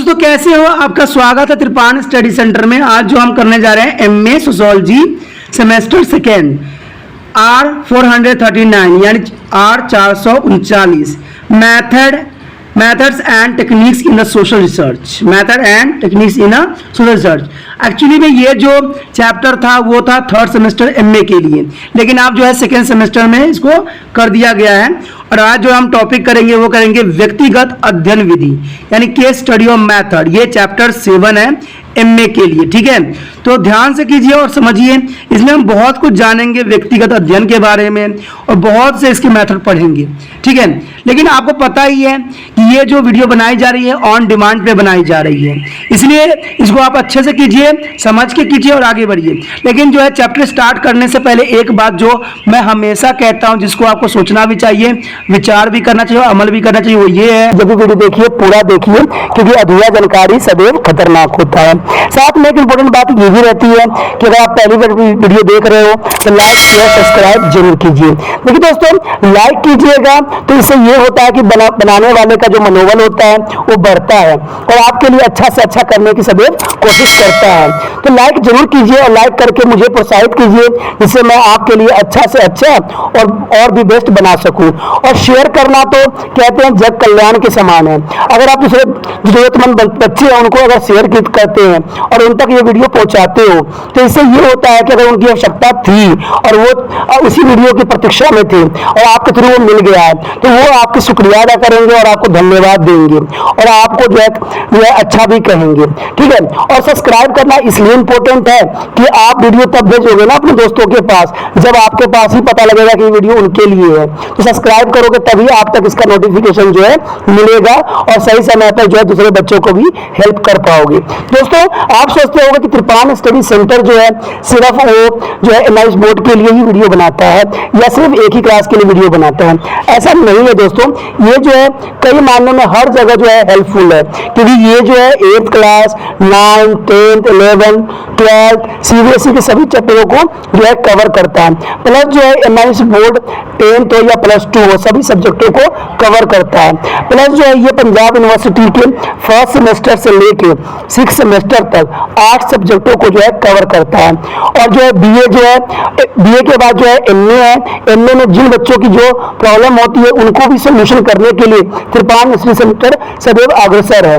दोस्तों कैसे हो? आपका स्वागत है त्रिपान स्टडी सेंटर में। आज जो हम करने जा रहे हैं MA sociology semester second R439 यानी R439 methods and techniques in the social research. Method and techniques in the social research. Actually में ये जो चैप्टर था वो था थर्ड सेमेस्टर एमए के लिए, लेकिन आप जो है सेकेंड सेमेस्टर में इसको कर दिया गया है। और आज जो हम टॉपिक करेंगे वो करेंगे व्यक्तिगत अध्ययन विधि यानी केस स्टडी ऑफ मेथड। ये चैप्टर 7 है एमए के लिए, ठीक है। तो ध्यान से कीजिए और समझिए, इसमें हम बहुत कुछ जानेंगे व्यक्तिगत अध्ययन के बारे में और बहुत से इसके मेथड पढ़ेंगे, ठीक है। लेकिन आपको पता ही है कि ये जो वीडियो बनाई जा रही है ऑन डिमांड पे बनाई जा रही है, इसलिए इसको आप अच्छे से कीजिए, समझ के कीजिए और आगे बढ़िए। लेकिन जो है चैप्टर स्टार्ट करने से पहले एक बात जो मैं हमेशा कहता हूं, जिसको आपको सोचना भी चाहिए, विचार भी करना चाहिए और अमल भी करना चाहिए, वो ये है, जब भी वीडियो देखिए पूरा देखिए, क्योंकि अधूरा जानकारी सदैव खतरनाक होता है। साथ में एक इंपॉर्टेंट बात ये भी रहती है कि अगर आप पहली बार वीडियो देख रहे हो तो लाइक शेयर सब्सक्राइब जरूर कीजिए। देखिए दोस्तों, लाइक कीजिएगा तो इससे ये होता है कि बनाने वाले का जो मनोबल होता है वो बढ़ता है और आपके लिए अच्छा से अच्छा करने की सदैव कोशिश करता है। तो लाइक जरूर कीजिए और लाइक करके मुझे प्रोत्साहित कीजिए, जिससे मैं आपके लिए अच्छा से अच्छा और भी बेस्ट बना सकूं। और शेयर करना तो कहते हैं जग कल्याण के समान है। अगर आप दूसरे जरूरतमंद बच्चे हैं उनको अगर शेयर करते हैं और उन तक ये वीडियो पहुंचाते हो तो इससे ये होता है कि अगर उनकी आवश्यकता थी और वो उसी वीडियो की प्रतीक्षा में थे और आपके थ्रू वो मिल गया है तो वो आपकी शुक्रिया अदा करेंगे और आपको धन्यवाद देंगे और आपको जो है अच्छा भी कहेंगे, ठीक है। और सब्सक्राइब करना इसलिए इंपॉर्टेंट है कि आप वीडियो तब भेजोगे ना अपने दोस्तों के पास जब आपके पास ही पता लगेगा कि वीडियो उनके लिए है। तो सब्सक्राइब करोगे तभी आप तक इसका नोटिफिकेशन जो है मिलेगा और सही समय पर जो है दूसरे बच्चों को भी हेल्प कर पाओगे। दोस्तों, आप सोचते होंगे कि त्रिपान स्टडी सेंटर जो है सिर्फ वो जो है एमआईएस बोर्ड के लिए ही वीडियो बनाता है या सिर्फ एक ही क्लास के लिए वीडियो बनाता है। ऐसा नहीं है दोस्तों, ये जो है कई मायनों में हर जगह जो है हेल्पफुल है, क्योंकि ये जो है 8th class 9th 10th 11th 12th CBSE के सभी चैप्टरों को जो है कवर करता है। प्लस जो है एमआईएस बोर्ड 10th हो या +2 हो सभी सब्जेक्टों को कवर करता है। प्लस जो है ये पंजाब यूनिवर्सिटी के फर्स्ट सेमेस्टर से लेके 6th सेमेस्टर तक 8 सब्जेक्टों को जो है कवर करता है। और जो है बीए के बाद जो है एमए है, एमए में जिन बच्चों की जो प्रॉब्लम होती है उनको भी सोल्यूशन करने के लिए त्रिपान स्टडी सेंटर सदैव अग्रसर है।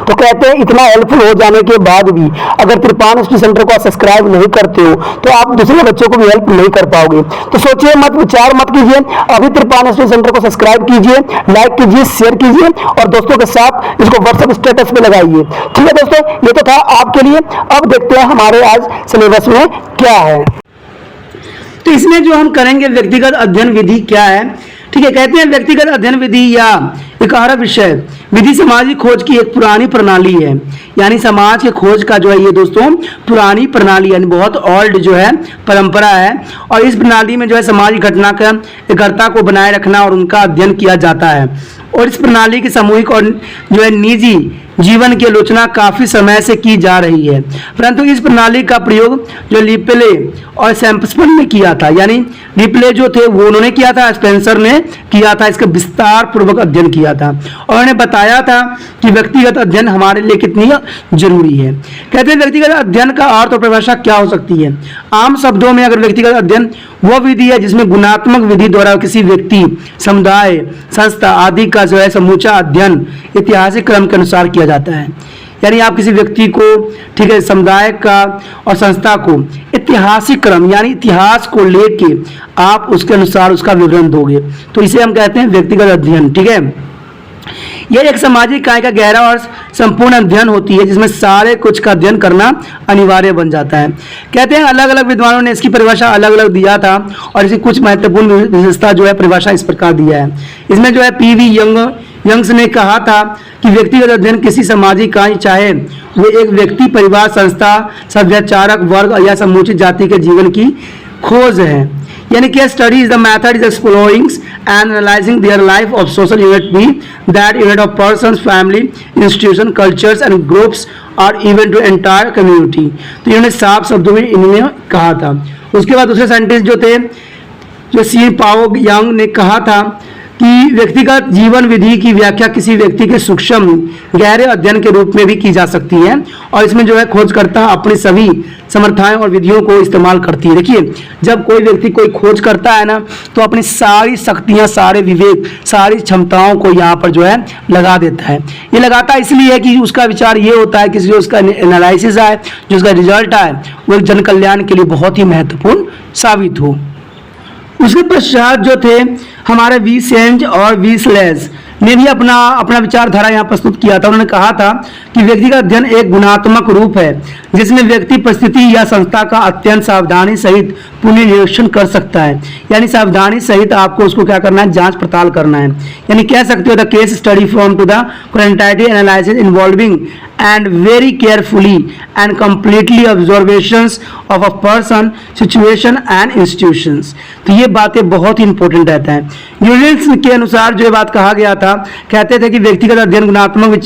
तो कहते हैं इतना हेल्पफुल हो जाने के बाद भी अगर त्रिपान स्टडी सेंटर को सब्सक्राइब नहीं करते हो तो आप दूसरे बच्चों को भी हेल्प नहीं कर पाओगे। तो सोचिए मत, विचार मत कीजिए, अभी त्रिपान स्टडी सेंटर को सब्सक्राइब कीजिए, लाइक कीजिए, शेयर कीजिए और दोस्तों के साथ इसको व्हाट्सएप स्टेटस पे लगाइए, ठीक है दोस्तों। ये तो था आपके लिए। अब देखते हैं हमारे आज सिलेबस में क्या है। तो इसमें जो हम करेंगे व्यक्तिगत अध्ययन विधि क्या है, ठीक है। कहते हैं व्यक्तिगत अध्ययन विधि या एक विषय विधि सामाजिक खोज की एक पुरानी प्रणाली है, यानी समाज के खोज का जो है ये दोस्तों पुरानी प्रणाली यानी बहुत ओल्ड जो है परंपरा है। और इस प्रणाली में जो है सामाजिक घटना का एकता को बनाए रखना और उनका अध्ययन किया जाता है। और इस प्रणाली की सामूहिक और जो है निजी जीवन की आलोचना काफी समय से की जा रही है, परंतु इस प्रणाली का प्रयोग जो लिपले और सैम्पसन ने किया था, यानी लिपले जो थे वो उन्होंने किया था, स्पेंसर ने किया था, इसका विस्तार पूर्वक अध्ययन किया था और उन्होंने बताया था कि व्यक्तिगत अध्ययन हमारे लिए कितनी जरूरी है। कहते हैं व्यक्तिगत अध्ययन का अर्थ और परिभाषा क्या हो सकती है। आम शब्दों में अगर व्यक्तिगत अध्ययन वह विधि है जिसमें गुणात्मक विधि द्वारा किसी व्यक्ति, समुदाय, संस्था आदि का जो है समूचा अध्ययन ऐतिहासिक क्रम के अनुसार किया जाता है। यानी आप किसी व्यक्ति को, ठीक है, समुदाय का और संस्था को ऐतिहासिक क्रम यानी इतिहास को लेके आप उसके अनुसार उसका विवरण दोगे, तो इसे हम कहते हैं व्यक्तिगत अध्ययन, ठीक है। यह एक सामाजिक काय का गहरा और संपूर्ण अध्ययन होती है जिसमें सारे कुछ का अध्ययन करना अनिवार्य बन जाता है। कहते हैं अलग अलग विद्वानों ने इसकी परिभाषा अलग अलग दिया था और इसकी कुछ महत्वपूर्ण विशेषता जो है परिभाषा इस प्रकार दिया है। इसमें जो है पीवी यंग्स ने कहा था कि व्यक्तिगत अध्ययन किसी सामाजिक काय, चाहे वो एक व्यक्ति, परिवार, संस्था, सभ्याचारक वर्ग या समूची जाति के जीवन की खोज है। यानी कि study is the method is exploring and analysing their life of social unit be that unit of persons, family, institution, cultures and groups और इवन टू एंटायर कम्युनिटी। तो इन्होंने साफ शब्दों में इन्होंने कहा था। उसके बाद दूसरे साइंटिस्ट जो थे, जो सी पाओ यांग ने कहा था कि व्यक्तिगत जीवन विधि की व्याख्या किसी व्यक्ति के सूक्ष्म गहरे अध्ययन के रूप में भी की जा सकती है और इसमें जो है खोजकर्ता अपनी सभी समर्थाएं और विधियों को इस्तेमाल करती है। देखिए, जब कोई व्यक्ति कोई खोज करता है ना, तो अपनी सारी शक्तियां, सारे विवेक, सारी क्षमताओं को यहाँ पर जो है लगा देता है। ये लगाता इसलिए है कि उसका विचार ये होता है कि जो उसका एनालिसिस आए, जो उसका रिजल्ट आए, वो जन कल्याण के लिए बहुत ही महत्वपूर्ण साबित हो। उसके पश्चात जो थे हमारे वी सेंज और वी स्लेज ने भी अपना विचारधारा यहाँ प्रस्तुत किया था। उन्होंने कहा था कि व्यक्तिगत अध्ययन एक गुणात्मक रूप है जिसमें व्यक्ति परिस्थिति या संस्था का अत्यंत सावधानी सहित पुनः निरीक्षण कर सकता है। यानी सावधानी सहित आपको उसको क्या करना है, जांच पड़ताल करना है। यानी कह सकते हो the case study from to the quantitative analysis involving and very carefully and completely observations of a person, situation and institutions। तो ये बातें बहुत ही इंपॉर्टेंट रहता है। यूनिट्स के अनुसार जो ये बात कहा गया था, कहते थे कि व्यक्तिगत अध्ययन गुणात्मक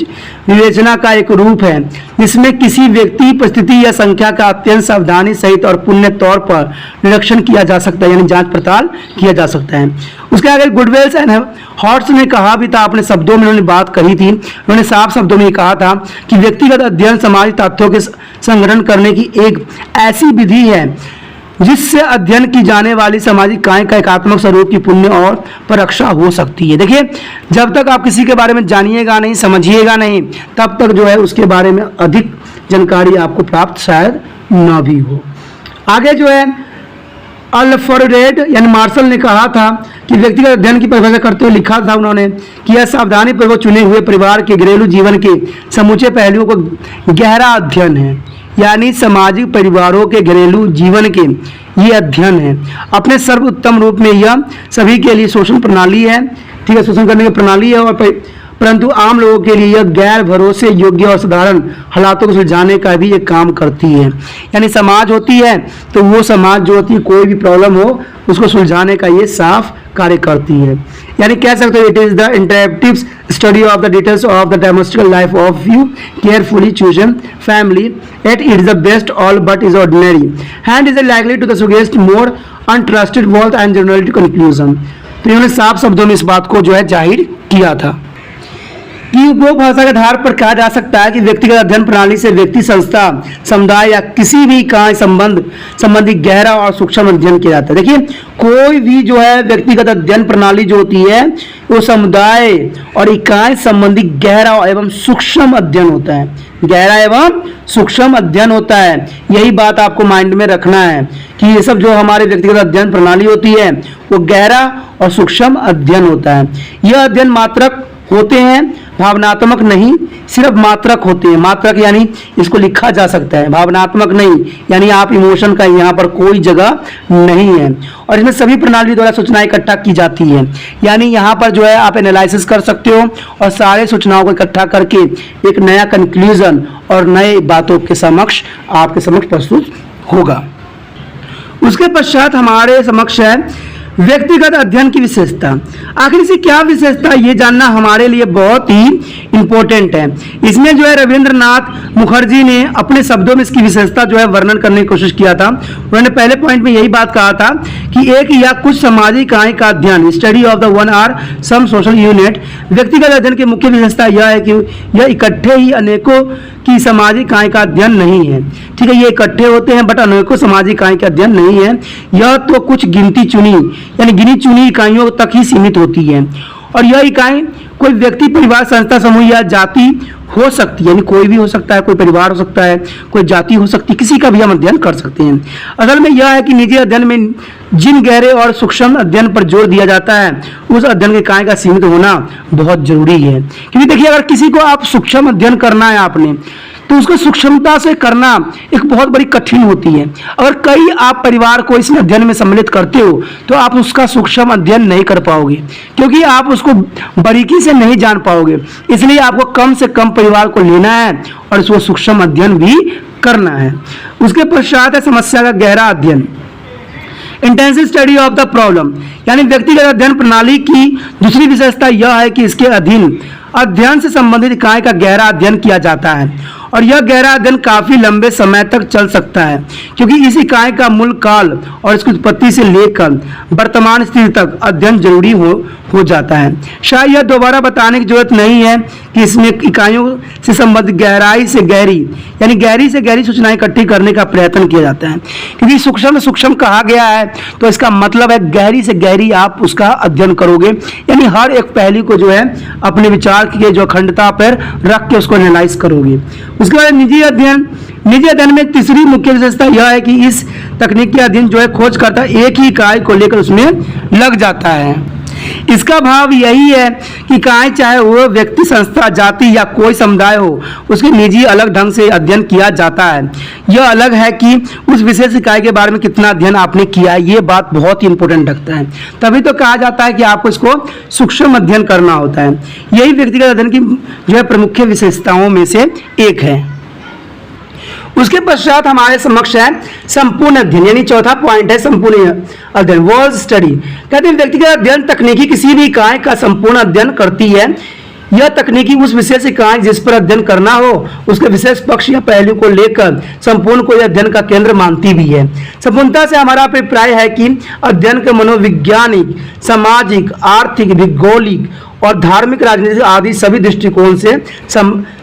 विवेचना का एक रूप है जिसमें किसी व्यक्ति, परिस्थिति या संख्या का अत्यंत सावधानी सहित और पूर्ण तौर पर निरीक्षण किया जा सकता है, यानी जांच पड़ताल किया जा सकता है। उसके आगे गुडवेल्स एंड हॉर्ट्स ने कहा भी था, अपने शब्दों में उन्होंने बात कही थी, उन्होंने साफ शब्दों में कहा था कि व्यक्तिगत अध्ययन सामाजिक तथ्यों के संग्रहण करने की एक ऐसी विधि है जिससे अध्ययन की जाने वाली सामाजिक काय का एकात्मक स्वरूप की पुण्य और परक्षा हो सकती है। देखिए, जब तक आप किसी के बारे में जानिएगा नहीं, समझिएगा नहीं, तब तक जो है उसके बारे में अधिक जानकारी आपको प्राप्त शायद ना भी हो। आगे जो है अल्फ्रेड यानी मार्शल ने कहा था कि व्यक्तिगत अध्ययन की परिभाषा करते हुए लिखा था उन्होंने कि यह सावधानी पूर्वक चुने हुए परिवार के घरेलू जीवन के समूचे पहलुओं को गहरा अध्ययन है। यानी सामाजिक परिवारों के घरेलू जीवन के ये अध्ययन है। अपने सर्वोत्तम रूप में यह सभी के लिए शोषण प्रणाली है, ठीक है, शोषण करने की प्रणाली है, और परंतु आम लोगों के लिए यह गैर भरोसे योग्य और साधारण हालातों को सुलझाने का भी एक काम करती है। यानी समाज होती है तो वो समाज जो होती है, कोई भी प्रॉब्लम हो उसको सुलझाने का ये साफ कार्य करती है। यानी कह सकते हो it is the interactive study of the details of the domestic life of you carefully chosen family at it is the best all but is ordinary hand is likely to the suggest more untrusted worth and generality conclusion. तो इन्होंने साफ शब्दों में इस बात को जो है जाहिर किया था कि उपयोग भाषा के आधार पर कहा जा सकता है कि व्यक्तिगत अध्ययन प्रणाली से व्यक्ति, संस्था, समुदाय या किसी भी इकाई संबंधी गहरा और सूक्ष्म अध्ययन किया जाता है। देखिए, कोई भी जो है व्यक्तिगत अध्ययन प्रणाली जो होती है वो समुदाय और इकाई संबंधी गहरा एवं सूक्ष्म अध्ययन होता है। गहरा एवं सूक्ष्म अध्ययन होता है। यही बात आपको माइंड में रखना है कि ये सब जो हमारे व्यक्तिगत अध्ययन प्रणाली होती है वो गहरा और सूक्ष्म अध्ययन होता है। यह अध्ययन मात्रक होते हैं, भावनात्मक नहीं, सिर्फ मात्रक होते हैं। मात्रक यानी इसको लिखा जा सकता है, भावनात्मक नहीं, यानी आप इमोशन का यहाँ पर कोई जगह नहीं है। और इसमें सभी प्रणाली द्वारा सूचनाएं इकट्ठा की जाती है। यानी यहाँ पर जो है आप एनालिसिस कर सकते हो और सारे सूचनाओं को इकट्ठा करके एक नया कंक्लूजन और नए बातों के समक्ष आपके समक्ष प्रस्तुत होगा। उसके पश्चात हमारे समक्ष है व्यक्तिगत अध्ययन की विशेषता। आखिर से क्या विशेषता, ये जानना हमारे लिए बहुत ही इंपॉर्टेंट है। इसमें जो है रविंद्रनाथ मुखर्जी ने अपने शब्दों में इसकी विशेषता जो है वर्णन करने की कोशिश किया था। उन्होंने पहले पॉइंट में यही बात कहा था कि एक या कुछ सामाजिक इकाई का अध्ययन, study of the one or some social unit. व्यक्तिगत अध्ययन की मुख्य विशेषता यह है कि यह इकट्ठे ही अनेकों की सामाजिक इकाई का अध्ययन नहीं है। ठीक है, ये इकट्ठे होते हैं बट अनेकों सामाजिक इकाई का अध्ययन नहीं है। यह तो कुछ गिनती चुनी यानी गिनी चुनी इकाइयों तक ही सीमित होती है। और यह इकाई कोई व्यक्ति, परिवार, संस्था, समूह या जाति हो सकती है, यानी कोई भी हो सकता है, कोई परिवार हो सकता है, कोई जाति हो सकती है, किसी का भी हम अध्ययन कर सकते हैं। असल में यह है कि निजी अध्ययन में जिन गहरे और सूक्ष्म अध्ययन पर जोर दिया जाता है उस अध्ययन के इकाई का सीमित होना बहुत जरूरी है। क्योंकि देखिए, अगर किसी को आप सूक्ष्म अध्ययन करना है आपने, तो उसको सूक्ष्मता से करना एक बहुत बड़ी कठिन होती है। अगर कई आप परिवार को इस अध्ययन में सम्मिलित करते हो तो आप उसका सूक्ष्म अध्ययन नहीं कर पाओगे, क्योंकि आप उसको बारीकी से नहीं जान पाओगे। इसलिए आपको कम से कम परिवार को लेना है और उसको सूक्ष्म अध्ययन भी करना है। उसके पश्चात है समस्या का गहरा अध्ययन, intensive study of the problem. यानी व्यक्तिगत अध्ययन प्रणाली की दूसरी विशेषता यह है कि इसके अधीन अध्ययन से संबंधित इकाई का गहरा अध्ययन किया जाता है और यह गहरा अध्ययन काफी लंबे समय तक चल सकता है, क्योंकि इस इकाई का मूल काल और इसकी उत्पत्ति से लेकर वर्तमान स्थिति तक अध्ययन जरूरी हो जाता है। शायद यह दोबारा बताने की जरूरत नहीं है कि इसमें इकाइयों से संबंधित गहराई से गहरी सूचनाएं इकट्ठी करने का प्रयत्न किया जाता है, क्योंकि सूक्ष्म सूक्ष्म कहा गया है तो इसका मतलब है गहरी से गहरी आप उसका अध्ययन करोगे, यानी हर एक पहलू को जो है अपने विचार की जो अखंडता पर रख के उसको एनालाइज करोगे। उसके बाद निजी अध्ययन में तीसरी मुख्य विशेषता यह है कि इस तकनीकी अध्ययन जो है खोजकर्ता एक ही इकाई को लेकर उसमें लग जाता है। इसका भाव यही है कि इकाई चाहे वो व्यक्ति, संस्था, जाति या कोई समुदाय हो, उसके निजी अलग ढंग से अध्ययन किया जाता है। यह अलग है कि उस विशेष इकाई के बारे में कितना अध्ययन आपने किया है, ये बात बहुत ही इंपॉर्टेंट रखता है। तभी तो कहा जाता है कि आपको इसको सूक्ष्म अध्ययन करना होता है। यही व्यक्तिगत अध्ययन की जो है प्रमुख विशेषताओं में से एक है। उसके पश्चात हमारे समक्ष है संपूर्ण अध्ययन, यानी चौथा पॉइंट है संपूर्ण अध्ययन, वर्ल्ड स्टडी। कहते हैं व्यक्तिगत अध्ययन तकनीकी किसी भी इकाई का संपूर्ण अध्ययन करती है। यह तकनीकी उस विशेष इकाई जिस पर अध्ययन करना हो उसके विशेष पक्ष या पहलू को लेकर संपूर्ण को अध्ययन का केंद्र मानती भी है। संपूर्णता से हमारा अभिप्राय है कि अध्ययन के मनोवैज्ञानिक, सामाजिक, आर्थिक, भौगोलिक और धार्मिक, राजनीतिक आदि सभी दृष्टिकोण से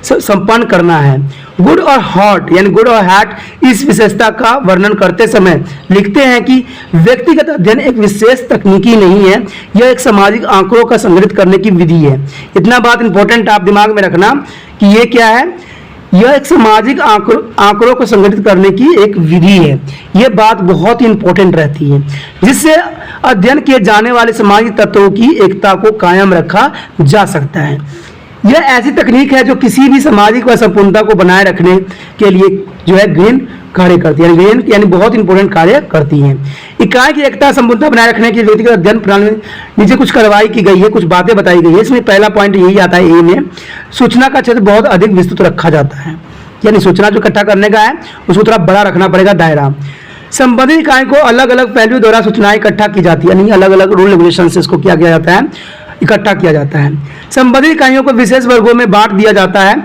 संपन्न करना है। गुड और हॉट यानी गुड और हैट इस विशेषता का वर्णन करते समय लिखते हैं कि व्यक्तिगत अध्ययन एक विशेष तकनीकी नहीं है, यह एक सामाजिक आंकड़ों का संग्रहित करने की विधि है। इतना बात इंपॉर्टेंट आप दिमाग में रखना कि ये क्या है, यह एक सामाजिक आंकड़ों को संगठित करने की एक विधि है। यह बात बहुत ही इंपॉर्टेंट रहती है, जिससे अध्ययन किए जाने वाले सामाजिक तत्वों की एकता को कायम रखा जा सकता है। यह ऐसी तकनीक है जो किसी भी सामाजिक व संपूर्णता को बनाए रखने के लिए जो है ग्रीन कार्य करती है, ग्रीन यानी बहुत इंपॉर्टेंट कार्य करती है। इकाई की एकता, संपूर्णता बनाए रखने के व्यक्तिगत अध्ययन प्रणाली में नीचे कुछ कार्रवाई की गई है, कुछ बातें बताई गई है। इसमें पहला पॉइंट यही आता है, ए में सूचना का क्षेत्र बहुत अधिक विस्तृत रखा जाता है, यानी सूचना जो इकट्ठा करने का है उसको थोड़ा बड़ा रखना पड़ेगा दायरा। संबंधित इकाई को अलग अलग पहलुओं द्वारा सूचनाएं इकट्ठा की जाती है, यानी अलग अलग रूल रेगुलेशन से इसको क्या किया जाता है, इकट्ठा किया जाता है। संबंधित इकाइयों को विशेष वर्गों में बांट दिया जाता है,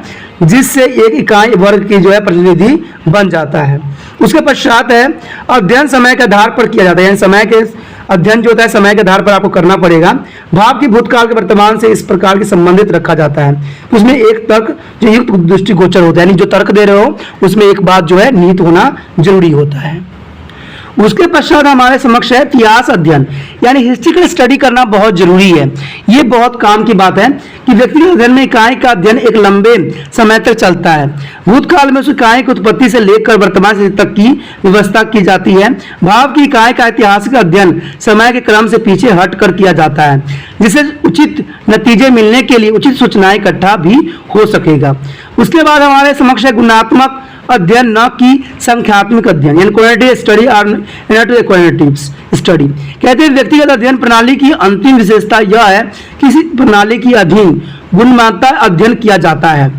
जिससे एक इकाई वर्ग की जो है प्रतिनिधि बन जाता है। उसके पश्चात है अध्ययन समय के आधार पर किया जाता है, यानी समय के अध्ययन जो होता है समय के आधार पर आपको करना पड़ेगा। भाव की भूतकाल के वर्तमान से इस प्रकार के संबंधित रखा जाता है। उसमें एक तर्क जो युक्त दृष्टिगोचर होता है, यानी जो तर्क दे रहे हो उसमें एक बात जो है निहित होना जरूरी होता है। उसके पश्चात हमारे समक्ष है इतिहास अध्ययन, यानी हिस्ट्रिकल स्टडी करना बहुत जरूरी है। ये बहुत काम की बात है कि व्यक्तिगत अध्ययन में इकाई का अध्ययन एक लंबे समय तक चलता है। भूतकाल में उस इकाई की उत्पत्ति से लेकर वर्तमान स्थिति तक की व्यवस्था की जाती है। भाव की इकाई का ऐतिहासिक अध्ययन समय के क्रम से पीछे हटकर किया जाता है, जिससे उचित नतीजे मिलने के लिए उचित सूचनाएं इकट्ठा भी हो सकेगा। उसके बाद हमारे समक्ष है गुणात्मक अध्ययन, न कि संख्यात्मक अध्ययन, यानी क्वालिटेटिव स्टडी और क्वालिटेटिव स्टडी। कहते हैं व्यक्तिगत अध्ययन प्रणाली की अंतिम विशेषता यह है कि इस प्रणाली के अधीन गुणवत्ता अध्ययन किया जाता है।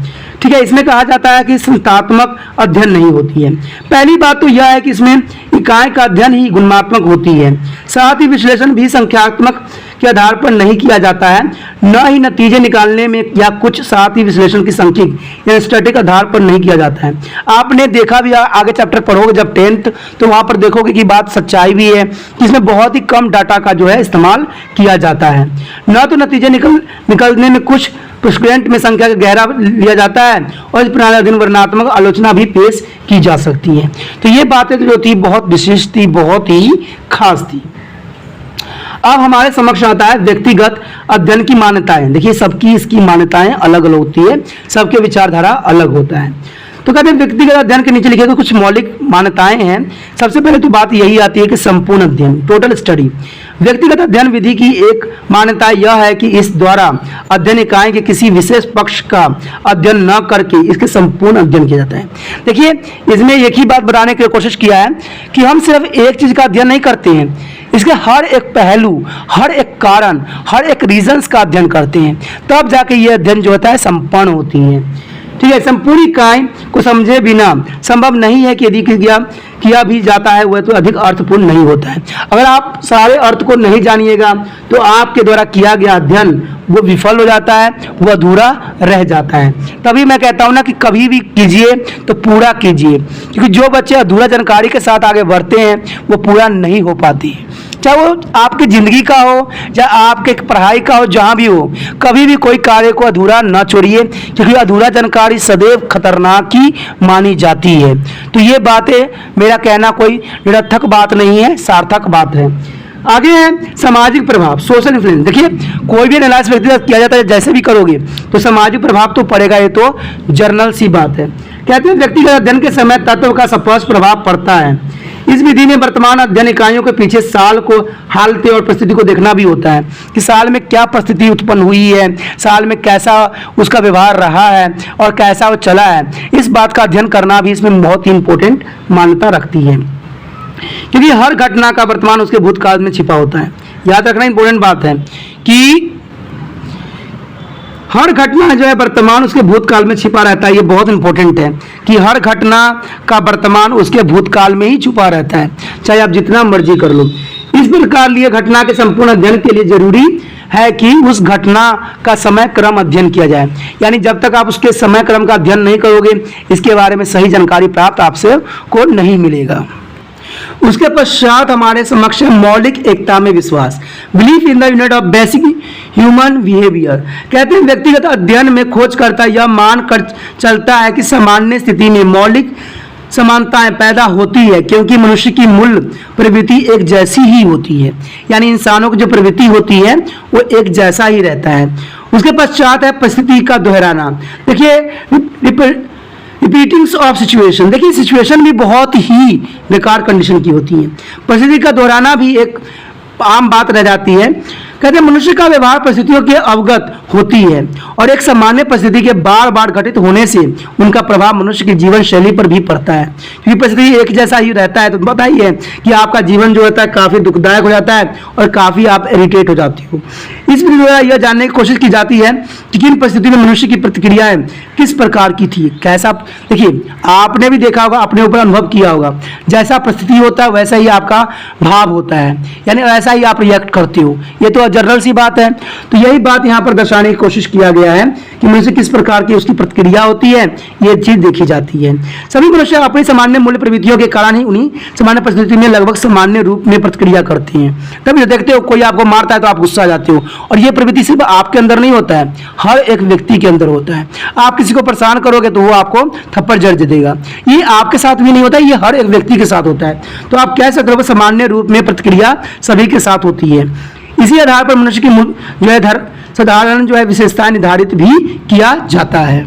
ठीक है, इसमें कहा जाता है कि संख्यात्मक अध्ययन नहीं होती है। पहली बात तो यह है कि इसमें इकाई का अध्ययन ही गुणात्मक होती है, साथ ही विश्लेषण भी संख्यात्मक के आधार पर नहीं किया जाता है, न ही नतीजे निकालने में या कुछ साथ ही विश्लेषण की सांख्यिक या स्टैटिक आधार पर नहीं किया जाता है। आपने देखा भी, आगे चैप्टर पढ़ोगे जब 10th, तो वहां पर देखोगे कि बात सच्चाई भी है कि इसमें बहुत ही कम डाटा का जो है इस्तेमाल किया जाता है। न तो नतीजे निकलने में कुछ पुष्करेंट में संख्या का गहरा लिया जाता है और इस प्रणाली अधीन वर्णनात्मक आलोचना भी पेश की जा सकती है। तो ये बातें जो थी बहुत विशेष थी, बहुत ही खास थी। अब हमारे समक्ष आता है व्यक्तिगत अध्ययन की मान्यताएं। देखिए सबकी इसकी मान्यताएं अलग अलग होती है, सबके विचारधारा अलग होता है। तो कहते हैं व्यक्तिगत अध्ययन के नीचे लिखे गए कुछ मौलिक मान्यताएं हैं। सबसे पहले तो बात यही आती है कि संपूर्ण अध्ययन, टोटल स्टडी। व्यक्तिगत अध्ययन विधि की एक मान्यता यह है कि इस द्वारा अध्ययन इकाई के किसी विशेष पक्ष का अध्ययन न करके इसके संपूर्ण अध्ययन किया जाता है। देखिए इसमें एक ही बात बताने की कोशिश किया है कि हम सिर्फ एक चीज का अध्ययन नहीं करते हैं, इसके हर एक पहलू, हर एक कारण, हर एक रीजंस का अध्ययन करते हैं, तब जाके ये अध्ययन जो होता है संपन्न होती है। ठीक है। संपूर्ण इकाई को समझे बिना संभव नहीं है कि यदि किया भी जाता है वह तो अधिक अर्थपूर्ण नहीं होता है। अगर आप सारे अर्थ को नहीं जानिएगा तो आपके द्वारा किया गया अध्ययन वो विफल हो जाता है, वो अधूरा रह जाता है। तभी मैं कहता हूं ना कि कभी भी कीजिए तो पूरा कीजिए, क्योंकि जो बच्चे अधूरा जानकारी के साथ आगे बढ़ते हैं वो पूरा नहीं हो पाती, चाहे वो आपकी ज़िंदगी का हो चाहे आपके पढ़ाई का हो, जहाँ भी हो, कभी भी कोई कार्य को अधूरा ना छोड़िए, क्योंकि अधूरा जानकारी सदैव खतरनाक ही मानी जाती है। तो ये बातें, मेरा कहना कोई निरर्थक बात नहीं है, सार्थक बात है। आगे है सामाजिक प्रभाव, सोशल इन्फ्लुएंस। देखिए कोई भी एनालिसिस व्यक्तिगत किया जाता है, जैसे भी करोगे तो सामाजिक प्रभाव तो पड़ेगा, ये तो जर्नल सी बात है। कहते हैं व्यक्तिगत अध्ययन के समय तत्व का स्पष्ट प्रभाव पड़ता है। इस विधि में वर्तमान अध्ययन इकाइयों के पीछे साल को, हालत और परिस्थिति को देखना भी होता है कि साल में क्या परिस्थिति उत्पन्न हुई है, साल में कैसा उसका व्यवहार रहा है और कैसा वो चला है। इस बात का अध्ययन करना भी इसमें बहुत ही इंपॉर्टेंट मान्यता रखती है, क्योंकि हर घटना का वर्तमान उसके भूतकाल में छिपा होता है। याद रखना इंपॉर्टेंट बात है कि हर घटना जो है वर्तमान उसके भूतकाल में छिपा रहता है। ये बहुत इंपॉर्टेंट है कि हर घटना का वर्तमान उसके भूतकाल में ही छुपा रहता है, चाहे आप जितना मर्जी कर लो। इस प्रकार लिए घटना के संपूर्ण अध्ययन के लिए जरूरी है कि उस घटना का समय क्रम अध्ययन किया जाए। यानी जब तक आप उसके समय क्रम का अध्ययन नहीं करोगे, इसके बारे में सही जानकारी प्राप्त आपसे को नहीं मिलेगा। उसके पश्चात हमारे समक्ष मौलिक एकता में विश्वास, belief in the unit of basic human behaviour. कहते हैं व्यक्तिगत अध्ययन में खोजकर्ता यह मान कर चलता है कि सामान्य स्थिति में मौलिक समानताएं पैदा होती है, क्योंकि मनुष्य की मूल प्रवृत्ति एक जैसी ही होती है। यानी इंसानों की जो प्रवृत्ति होती है वो एक जैसा ही रहता है। उसके पश्चात है परिस्थिति का दोहराना। देखिए रिपीटिंग्स ऑफ सिचुएशन, देखिए सिचुएशन भी बहुत ही बेकार कंडीशन की होती है। परिस्थिति का दोहराना भी एक आम बात रह जाती है। कहते हैं मनुष्य का व्यवहार परिस्थितियों के अवगत होती है और एक सामान्य परिस्थिति के बार बार घटित होने से उनका प्रभाव मनुष्य की जीवन शैली पर भी पड़ता है, क्योंकि परिस्थिति एक जैसा ही रहता है। तो बताइए कि आपका जीवन जो होता है काफ़ी दुखदायक हो जाता है और काफ़ी आप इरिटेट हो जाती हो। इस विधि द्वारा यह जानने की कोशिश की जाती है कि किन परिस्थिति में मनुष्य की प्रतिक्रियाएं किस प्रकार की थी, कैसा। देखिए आपने भी देखा होगा, अपने ऊपर अनुभव किया होगा, जैसा परिस्थिति होता है वैसा ही आपका भाव होता है, यानी वैसा ही आप रिएक्ट करते हो। ये तो जनरल सी बात है। तो यही बात यहाँ पर दर्शाने की कोशिश किया गया है कि मनुष्य किस प्रकार की उसकी प्रतिक्रिया होती है, ये चीज देखी जाती है। सभी मनुष्य अपनी सामान्य मूल्य प्रवृत्तियों के कारण ही उन्हीं सामान्य परिस्थिति में लगभग सामान्य रूप में प्रतिक्रिया करते हैं। तभी देखते हो कोई आपको मारता है तो आप गुस्सा आ जाते हो, और ये प्रवृत्ति सिर्फ आपके अंदर नहीं होता है, हर एक व्यक्ति के अंदर होता है। आप किसी को परेशान करोगे तो वो आपको थप्पड़ जड़ देगा। ये आपके साथ भी नहीं होता है, ये हर एक व्यक्ति के साथ होता है। तो आप कह सकते हो सामान्य रूप में प्रतिक्रिया सभी के साथ होती है। इसी आधार पर मनुष्य की जो है साधारण जो है विशेषताएं निर्धारित भी किया जाता है।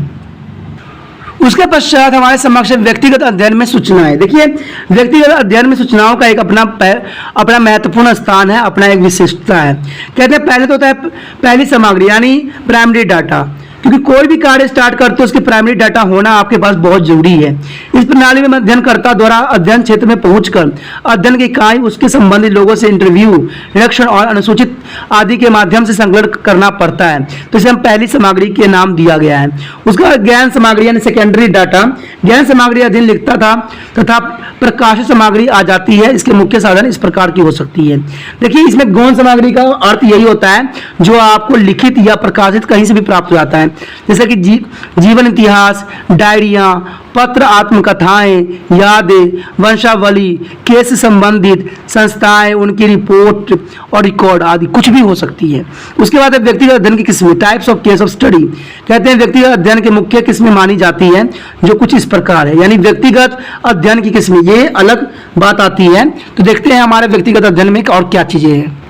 उसके पश्चात हमारे समक्ष व्यक्तिगत अध्ययन में सूचनाएं। देखिए व्यक्तिगत अध्ययन में सूचनाओं का एक अपना महत्वपूर्ण स्थान है, अपना एक विशिष्टता है। कहते हैं पहले तो होता है पहली सामग्री यानी प्राइमरी डाटा, क्योंकि कोई भी कार्य स्टार्ट करते हो उसके प्राइमरी डाटा होना आपके पास बहुत जरूरी है। इस प्रणाली में अध्ययनकर्ता द्वारा अध्ययन क्षेत्र में पहुंचकर अध्ययन की इकाई उसके संबंधित लोगों से इंटरव्यू, निरीक्षण और अनुसूचित आदि के माध्यम से संकलन करना पड़ता है। तो इसे हम पहली सामग्री के नाम दिया गया है। उसका ज्ञान सामग्री यानी सेकेंडरी डाटा, ज्ञान सामग्री अध्ययन लिखता था तथा प्रकाशित सामग्री आ जाती है। इसके मुख्य साधन इस प्रकार की हो सकती है। देखिए इसमें गौण सामग्री का अर्थ यही होता है जो आपको लिखित या प्रकाशित कहीं से भी प्राप्त हो जाता है, जैसे कि जीवन इतिहास, डायरिया, पत्र, आत्मकथाएं, यादें, वंशावली, केस से संबंधित संस्थाएं, उनकी रिपोर्ट और रिकॉर्ड आदि कुछ भी हो सकती है। उसके बाद व्यक्तिगत अध्ययन की किस्में, types of case of study. कहते हैं व्यक्तिगत अध्ययन के मुख्य किस्में मानी जाती है जो कुछ इस प्रकार है, यानी व्यक्तिगत अध्ययन की किस्में, ये अलग बात आती है। तो देखते हैं हमारे व्यक्तिगत अध्ययन में और क्या चीजें हैं।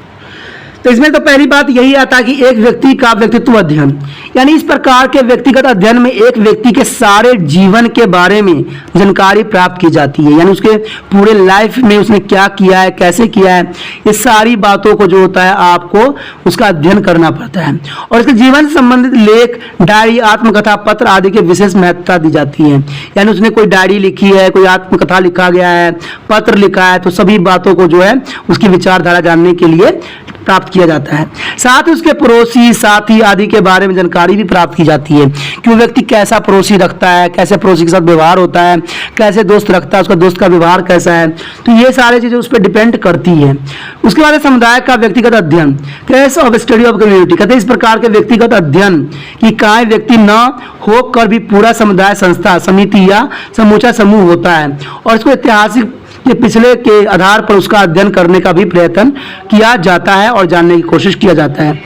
तो इसमें तो पहली बात यही आता है कि एक व्यक्ति का व्यक्तित्व अध्ययन, यानी इस प्रकार के व्यक्तिगत अध्ययन में एक व्यक्ति के सारे जीवन के बारे में जानकारी प्राप्त की जाती है, यानी उसके पूरे लाइफ में उसने क्या किया है, कैसे किया है, ये सारी बातों को जो होता है आपको उसका अध्ययन करना पड़ता है। और इसके जीवन से संबंधित लेख, डायरी, आत्मकथा, पत्र आदि के विशेष महत्वता दी जाती है। यानी उसने कोई डायरी लिखी है, कोई आत्मकथा लिखा गया है, पत्र लिखा है, तो सभी बातों को जो है उसकी विचारधारा जानने के लिए प्राप्त किया जाता है। साथ ही उसके पड़ोसी, साथी आदि के बारे में जानकारी भी प्राप्त की जाती है कि वो व्यक्ति कैसा पड़ोसी रखता है, कैसे पड़ोसी के साथ व्यवहार होता है, कैसे दोस्त रखता है, उसका दोस्त का व्यवहार कैसा है, तो ये सारी चीज़ें उस पर डिपेंड करती है। उसके बाद समुदाय का व्यक्तिगत अध्ययन, case of study of community, कहते हैं इस प्रकार के व्यक्तिगत अध्ययन की काय व्यक्ति न होकर भी पूरा समुदाय, संस्था, समिति या समूचा समूह होता है और इसको ऐतिहासिक के पिछले के आधार पर उसका अध्ययन करने का भी प्रयत्न किया जाता है और जानने की कोशिश किया जाता है।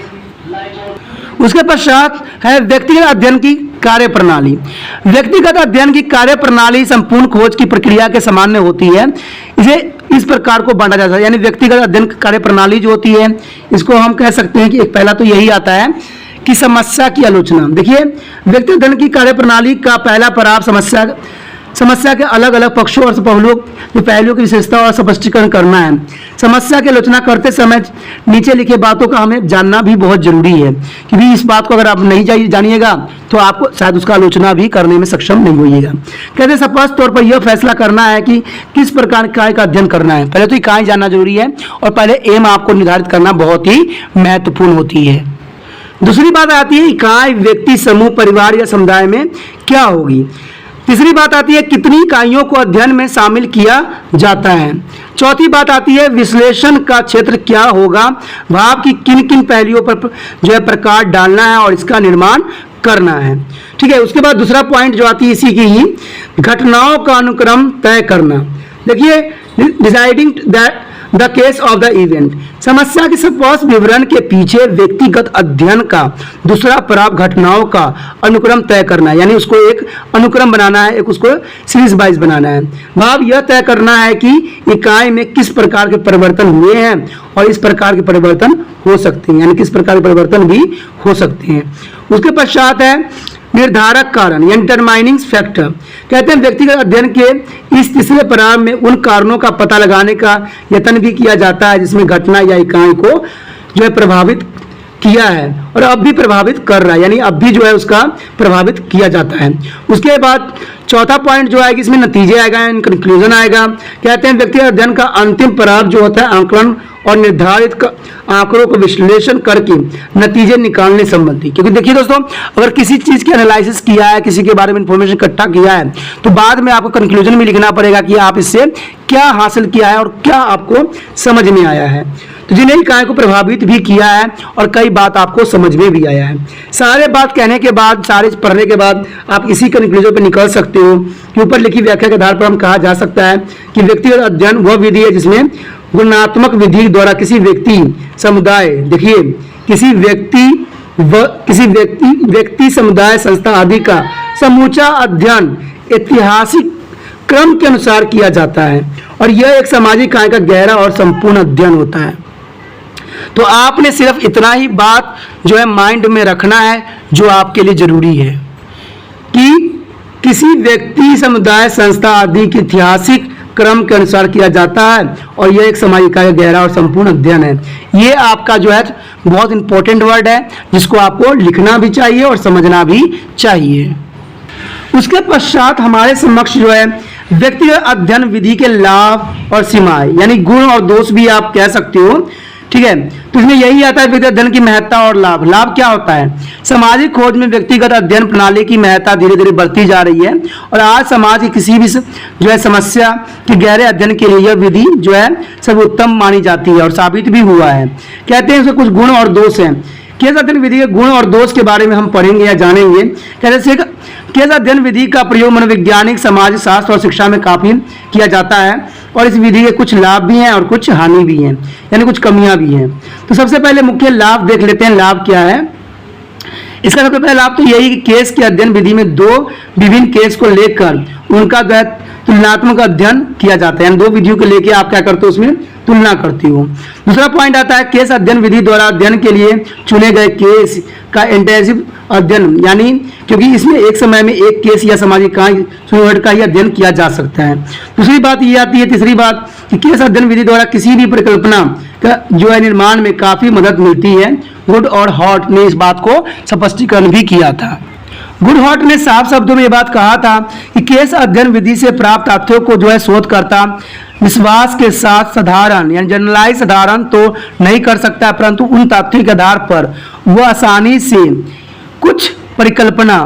उसके पश्चात है व्यक्तिगत अध्ययन की कार्य प्रणाली। व्यक्तिगत अध्ययन की कार्य प्रणाली संपूर्ण खोज की प्रक्रिया के सामान्य होती है। इसे इस प्रकार को बांटा जाता है, यानी व्यक्तिगत अध्ययन कार्य प्रणाली जो होती है इसको हम कह सकते हैं कि एक पहला तो यही आता है कि समस्या की आलोचना। देखिए, व्यक्तिगत अध्ययन की कार्य प्रणाली का पहला पड़ाव समस्या के अलग अलग पक्षों और पहलुओं की विशेषता और स्पष्टीकरण करना है। समस्या की आलोचना करते समय नीचे लिखे बातों का हमें जानना भी बहुत जरूरी है, क्योंकि इस बात को अगर आप नहीं जानिएगा तो आपको शायद उसका आलोचना भी करने में सक्षम नहीं होइएगा। कहते हैं स्पष्ट तौर पर यह फैसला करना है कि किस प्रकार इकाई का अध्ययन करना है। पहले तो इकाई जानना जरूरी है और पहले एम आपको निर्धारित करना बहुत ही महत्वपूर्ण होती है। दूसरी बात आती है इकाई, व्यक्ति, समूह, परिवार या समुदाय में क्या होगी। तीसरी बात आती है कितनी इकाइयों को अध्ययन में शामिल किया जाता है। चौथी बात आती है विश्लेषण का क्षेत्र क्या होगा, भाव की किन किन पहलुओं पर जो है प्रकाश डालना है और इसका निर्माण करना है। ठीक है, उसके बाद दूसरा पॉइंट जो आती है इसी की ही, घटनाओं का अनुक्रम तय करना। देखिए, deciding the case of the event, समस्या के स्पष्ट विवरण के पीछे व्यक्तिगत अध्ययन का दूसरा पड़ाव घटनाओं का अनुक्रम तय करना है, यानी उसको एक अनुक्रम बनाना है, एक उसको सीरीज वाइज बनाना है। भाव यह तय करना है कि इकाई में किस प्रकार के परिवर्तन हुए हैं और इस प्रकार के परिवर्तन हो सकते हैं, यानी किस प्रकार के परिवर्तन भी हो सकते हैं। उसके पश्चात है निर्धारक कारण, यानी डिटरमाइनिंग फैक्टर। कहते हैं व्यक्तिगत अध्ययन के इस तीसरे पड़ाव में उन कारणों का पता लगाने का यत्न भी किया जाता है जिसमें घटना या इकाई को जो है प्रभावित किया है और अब भी प्रभावित कर रहा है, यानी अब भी जो है उसका प्रभावित किया जाता है। उसके बाद चौथा पॉइंट जो आएगा इसमें नतीजे आएगा, कंक्लूजन आएगा। कहते हैं व्यक्तिगत अध्ययन का अंतिम पड़ाव जो होता है आंकलन और निर्धारित आंकड़ों को विश्लेषण करके नतीजे निकालने संबंधी। क्योंकि देखिए दोस्तों, अगर किसी चीज की एनालिसिस किया है, किसी के बारे में इंफॉर्मेशन इकट्ठा किया है, तो बाद में आपको कंक्लूजन भी लिखना पड़ेगा कि आप इससे क्या हासिल किया है और क्या आपको समझ में आया है। तो जिन्हें इकाई को प्रभावित भी किया है और कई बात आपको समझ में भी आया है। सारे बात कहने के बाद, सारे पढ़ने के बाद आप इसी कंक्लूजन पर निकल सकते हो कि ऊपर लिखी व्याख्या के आधार पर हम कहा जा सकता है कि व्यक्तिगत अध्ययन वह विधि है जिसमें गुणात्मक विधि द्वारा किसी व्यक्ति, समुदाय, देखिए किसी व्यक्ति, समुदाय, संस्था आदि का समूचा अध्ययन ऐतिहासिक क्रम के अनुसार किया जाता है और यह एक सामाजिक इकाई का गहरा और संपूर्ण अध्ययन होता है। तो आपने सिर्फ इतना ही बात जो है माइंड में रखना है जो आपके लिए जरूरी है कि किसी व्यक्ति, समुदाय, संस्था आदि के ऐतिहासिक क्रम के अनुसार किया जाता है और यह एक सामाजिक इकाई का गहरा और संपूर्ण अध्ययन है। ये आपका जो है बहुत इंपॉर्टेंट वर्ड है जिसको आपको लिखना भी चाहिए और समझना भी चाहिए। उसके पश्चात हमारे समक्ष जो है व्यक्तिगत अध्ययन विधि के लाभ और सीमाएं, यानी गुण और दोष भी आप कह सकते हो। ठीक है, तो इसमें यही आता है व्यक्तिगत अध्ययन की महत्ता और लाभ। लाभ क्या होता है? सामाजिक खोज में व्यक्तिगत अध्ययन प्रणाली की महत्ता धीरे धीरे बढ़ती जा रही है और आज समाज की किसी भी जो है समस्या के गहरे अध्ययन के लिए यह विधि जो है सर्वोत्तम मानी जाती है और साबित भी हुआ है। कहते हैं इसके कुछ गुण और दोष हैं। केस अध्ययन विधि के गुण और दोष के बारे में हम पढ़ेंगे या जानेंगे। कहते हैं केस अध्ययन विधि का प्रयोग मनोवैज्ञानिक, समाज शास्त्र और शिक्षा में काफी किया जाता है और इस विधि के कुछ लाभ भी हैं और कुछ हानि भी हैं, यानी कुछ कमियां भी हैं। तो सबसे पहले मुख्य लाभ देख लेते हैं। लाभ क्या है इसका? सबसे पहला लाभ तो यही कि केस के अध्ययन विधि में दो विभिन्न केस को लेकर उनका तुलनात्मक अध्ययन किया जाता है, यानी दो विधियों को लेकर आप क्या करते हो, उसमें तुलना करती हो। दूसरा पॉइंट आता है केस अध्ययन विधि द्वारा अध्ययन के लिए चुने गए केस का इंटेंसिव अध्ययन, यानी क्योंकि इसमें एक समय में एक केस या सामाजिक का ही अध्ययन किया जा सकता है। दूसरी बात ये आती है, तीसरी बात कि केस अध्ययन विधि द्वारा किसी भी परिकल्पना का जो है निर्माण में काफी मदद मिलती है। वुड और हॉट ने इस बात को स्पष्टीकरण भी किया था। गुडहॉट ने साफ शब्दों में ये बात कहा था कि केस अध्ययन विधि से प्राप्त तथ्यों को जो है शोधकर्ता विश्वास के साथ साधारण यानी जनरलाइज साधारण तो नहीं कर सकता, परंतु उन तथ्यों के आधार पर वह आसानी से कुछ परिकल्पना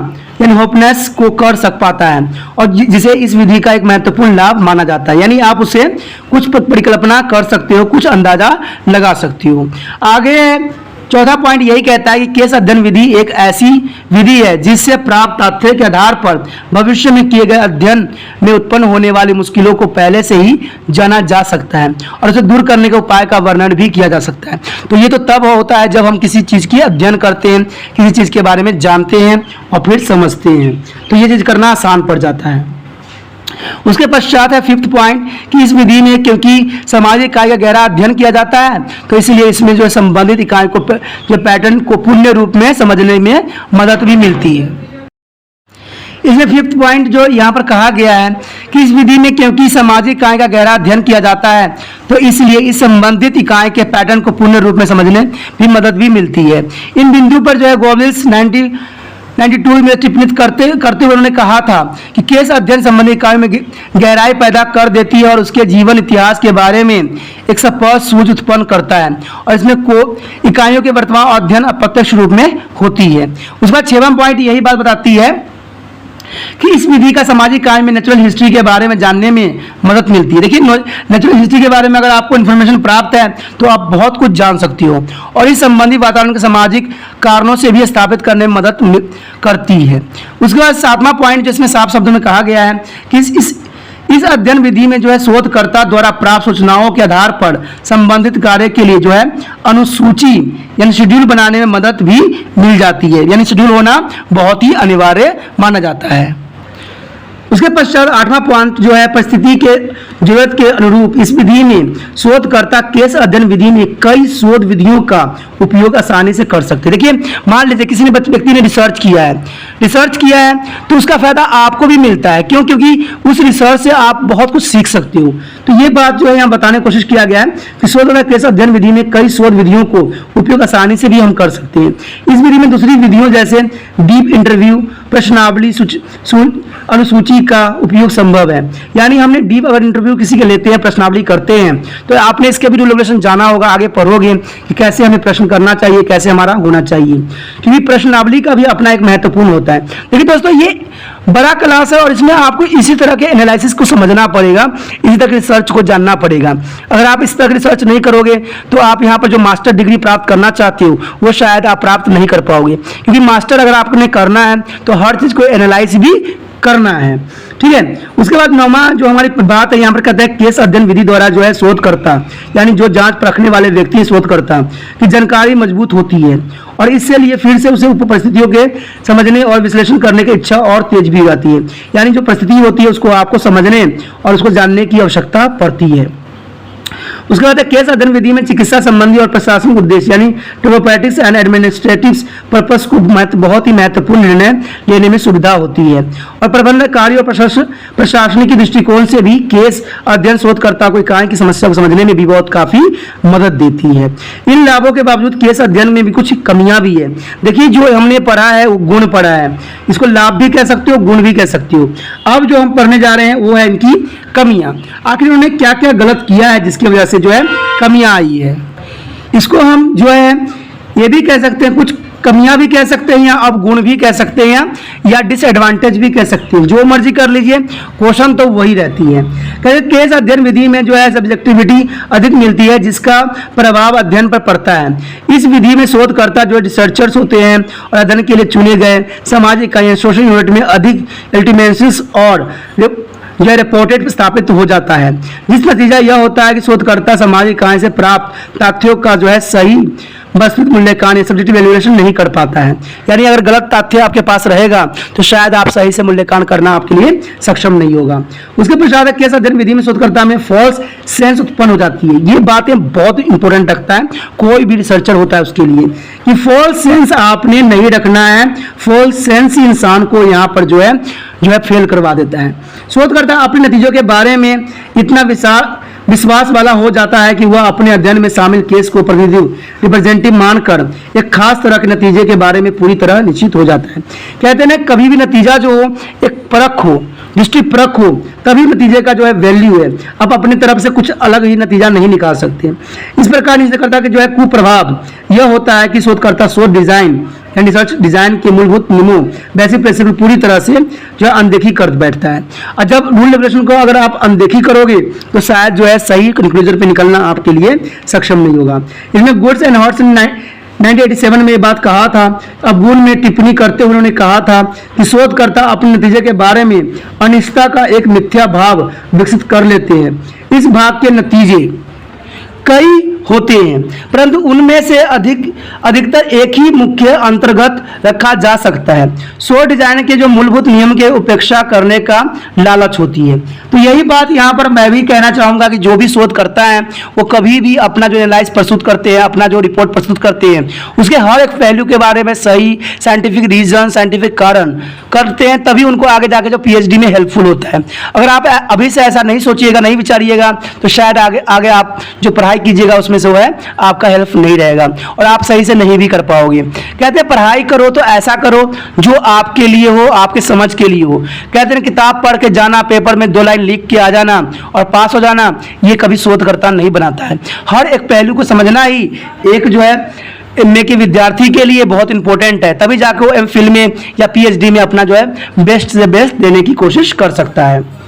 यानी होपनेस को कर सक पाता है, और जिसे इस विधि का एक महत्वपूर्ण लाभ माना जाता है। यानी आप उसे कुछ परिकल्पना कर सकते हो, कुछ अंदाजा लगा सकते हो। आगे चौथा पॉइंट यही कहता है कि केस अध्ययन विधि एक ऐसी विधि है जिससे प्राप्त तथ्य के आधार पर भविष्य में किए गए अध्ययन में उत्पन्न होने वाली मुश्किलों को पहले से ही जाना जा सकता है और उसे दूर करने के उपाय का वर्णन भी किया जा सकता है। तो ये तो तब होता है जब हम किसी चीज़ की अध्ययन करते हैं, किसी चीज़ के बारे में जानते हैं और फिर समझते हैं, तो ये चीज़ करना आसान पड़ जाता है। उसके पश्चात है फिफ्थ पॉइंट कि इस विधि में क्योंकि सामाजिक इकाई का गहरा अध्ययन किया जाता है, तो इसलिए इसमें जो है संबंधित इकाई को जो पैटर्न को पूर्ण रूप में समझने में मदद भी मिलती है। इसमें फिफ्थ पॉइंट जो यहाँ पर कहा गया है कि इस विधि में क्योंकि सामाजिक इकाई का गहरा अध्ययन किया जाता है, तो इसलिए इस संबंधित इकाई के पैटर्न को पूर्ण रूप में समझने में मदद भी मिलती है। इन बिंदु पर जो है गोविल्स 92 में टिप्पणी करते हुए उन्होंने कहा था कि केस अध्ययन संबंधी इकाई में गहराई पैदा कर देती है और उसके जीवन इतिहास के बारे में एक स्पष्ट सूझ उत्पन्न करता है, और इसमें इकाइयों के वर्तमान अध्ययन अप्रत्यक्ष रूप में होती है। उसके बाद 6वां पॉइंट यही बात बताती है कि इस विधि का सामाजिक इकाई में नेचुरल हिस्ट्री के बारे में जानने में मदद मिलती है। देखिए, नेचुरल हिस्ट्री के बारे में अगर आपको इन्फॉर्मेशन प्राप्त है तो आप बहुत कुछ जान सकती हो, और इस संबंधी वातावरण के सामाजिक कारणों से भी स्थापित करने में मदद करती है। उसके बाद 7वां पॉइंट जिसमें साफ शब्दों में कहा गया है कि इस अध्ययन विधि में जो है शोधकर्ता द्वारा प्राप्त सूचनाओं के आधार पर संबंधित कार्य के लिए जो है अनुसूची यानी शेड्यूल बनाने में मदद भी मिल जाती है, यानी शेड्यूल होना बहुत ही अनिवार्य माना जाता है। उसके पश्चात 8वां पॉइंट जो है परिस्थिति के जरूरत के अनुरूप इस विधि में शोधकर्ता केस अध्ययन विधि में कई शोध विधियों का उपयोग आसानी से कर सकते हैं। देखिए, मान लीजिए किसी ने व्यक्ति ने रिसर्च किया है तो उसका फायदा आपको भी मिलता है। क्यों? क्योंकि उस रिसर्च से आप बहुत कुछ सीख सकते हो। तो ये बात जो है यहाँ बताने की कोशिश किया गया है कि शोधकर्ता केस अध्ययन विधि में कई शोध विधियों को उपयोग आसानी से भी हम कर सकते हैं। इस विधि में दूसरी विधियों जैसे डीप इंटरव्यू, प्रश्नावली, अनुसूची का उपयोग संभव है। यानी हमने डीप अगर इंटरव्यू किसी के लेते हैं, प्रश्नावली करते हैं, तो आपने इसके भी रूल रेगुलेशन जाना होगा, आगे पढ़ोगे कि कैसे हमें प्रश्न करना चाहिए, कैसे हमारा होना चाहिए, क्योंकि प्रश्नावली का भी अपना एक महत्वपूर्ण होता है। देखिए दोस्तों, ये बड़ा क्लास है और इसमें आपको इसी तरह के एनालिसिस को समझना पड़ेगा, इसी तरह के रिसर्च को जानना पड़ेगा। अगर आप इस तरह की रिसर्च नहीं करोगे तो आप यहाँ पर जो मास्टर डिग्री प्राप्त करना चाहते हो वो शायद आप प्राप्त नहीं कर पाओगे, क्योंकि मास्टर अगर आपने करना है तो हर चीज़ को एनालाइज भी करना है। ठीक है। उसके बाद 9वां जो हमारी बात है यहाँ पर कहता है केस अध्ययन विधि द्वारा जो है शोधकर्ता यानी जो जांच परखने वाले व्यक्ति शोधकर्ता की जानकारी मजबूत होती है, और इससे लिए फिर से उसे उप परिस्थितियों के समझने और विश्लेषण करने की इच्छा और तेज भी हो जाती है। यानी जो परिस्थिति होती है उसको आपको समझने और उसको जानने की आवश्यकता पड़ती है। उसके बाद केस अध्ययन विधि में चिकित्सा संबंधी और प्रशासनिक उद्देश्य यानी थेरेप्यूटिक्स एंड एडमिनिस्ट्रेटिव पर्पस को बहुत ही महत्वपूर्ण निर्णय लेने में सुविधा होती है, और प्रबंधन कार्य और प्रशासनिक दृष्टिकोण से भी केस अध्ययन शोधकर्ता को इकाई की समस्या को समझने में भी बहुत काफी मदद देती है। इन लाभों के बावजूद केस अध्ययन में भी कुछ कमियां भी है। देखिए, जो हमने पढ़ा है वो गुण पढ़ा है, इसको लाभ भी कह सकते हो, गुण भी कह सकते हो। अब जो हम पढ़ने जा रहे हैं वो है इनकी कमियां। आखिर उन्होंने क्या क्या गलत किया है जिसकी वजह से जो है कमियां आई है। इसको हम जो है ये भी कह सकते हैं, कुछ कमियां भी कह सकते हैं, या अब गुण भी कह सकते हैं, या डिसएडवांटेज भी कह सकते हैं, जो मर्जी कर लीजिए, क्वेश्चन तो वही रहती है। केस अध्ययन विधि में जो है सब्जेक्टिविटी अधिक मिलती है जिसका प्रभाव अध्ययन पर पड़ता है। इस विधि में शोधकर्ता जो रिसर्चर्स होते हैं और अध्ययन के लिए चुने गए सामाजिक इकाइयां सोशल यूनिट में अधिक अल्टीमेसिस और यह रिपोर्टेड स्थापित हो जाता है, जिस नतीजा यह होता है कि शोधकर्ता सामाजिक इकाई से प्राप्त तथ्यों का जो है सही वस्तुनिष्ठ मूल्यांकन या सब्जेक्टिव वैल्यूएशन नहीं कर पाता है। यानी अगर गलत तथ्य आपके पास रहेगा तो शायद आप सही से मूल्यांकन करना आपके लिए सक्षम नहीं होगा। उसके पश्चात केस अध्ययन विधि में शोधकर्ता में फॉल्स सेंस उत्पन्न हो जाती है। ये बातें बहुत इंपॉर्टेंट रखता है कोई भी रिसर्चर होता है उसके लिए, कि फॉल्स सेंस आपने नहीं रखना है। फॉल्स सेंस ही इंसान को यहाँ पर जो है फेल करवा देता है। शोधकर्ता अपने नतीजों के बारे में इतना विश्वास वाला हो जाता है कि वह अपने अध्ययन में शामिल केस को रिप्रेजेंटेटिव मानकर एक खास तरह के नतीजे के बारे में पूरी तरह निश्चित हो जाता है। कहते हैं कभी भी नतीजा जो हो एक परख हो, दृष्टि परख हो, तभी नतीजे का जो है वैल्यू है। आप अपनी तरफ से कुछ अलग ही नतीजा नहीं निकाल सकते। इस प्रकार निश्चयकर्ता के जो है कुप्रभाव यह होता है कि शोधकर्ता शोध डिजाइन एंड रिसर्च डिजाइन के मूलभूत नियमों बेसिक प्रिंसिपल पूरी तरह से जो है अनदेखी कर बैठता है। और जब रूल रेगुलेशन को अगर आप अनदेखी करोगे तो शायद जो है सही कंक्लूजन पे निकलना आपके लिए सक्षम नहीं होगा। इसमें गुड्स एंड हॉर्स 1987 में ये बात कहा था। अब गुण में टिप्पणी करते हुए उन्होंने कहा था कि शोधकर्ता अपने नतीजे के बारे में अनिश्चितता का एक मिथ्या भाव विकसित कर लेते हैं। इस भाग के नतीजे कई होते हैं, परंतु उनमें से अधिकतर एक ही मुख्य अंतर्गत रखा जा सकता है। शोध डिजाइन के जो मूलभूत नियम के उपेक्षा करने का लालच होती है। तो यही बात यहाँ पर मैं भी कहना चाहूँगा कि जो भी शोध करता है वो कभी भी अपना जो एनालाइज प्रस्तुत करते हैं, अपना जो रिपोर्ट प्रस्तुत करते हैं, उसके हर एक पहलू के बारे में सही साइंटिफिक रीजन, साइंटिफिक कारण करते हैं, तभी उनको आगे जाके जो पीएचडी में हेल्पफुल होता है। अगर आप अभी से ऐसा नहीं सोचिएगा, नहीं विचारिएगा, तो शायद आगे आप जो पढ़ाई कीजिएगा उसमें से वो है आपका हेल्प नहीं रहेगा और आप सही से नहीं भी कर पाओगे। कहते हैं पढ़ाई करो तो ऐसा करो जो आपके लिए हो, आपके समझ के लिए हो। कहते हैं किताब पढ़ के जाना, पेपर में 2 लाइन लिख के आ जाना और पास हो जाना, ये कभी शोधकर्ता नहीं बनाता है। हर एक पहलू को समझना ही एक जो है एमए के विद्यार्थी के लिए बहुत इंपॉर्टेंट है, तभी जाकर वो एमफिल में या पीएचडी में अपना जो है बेस्ट से बेस्ट देने की कोशिश कर सकता है।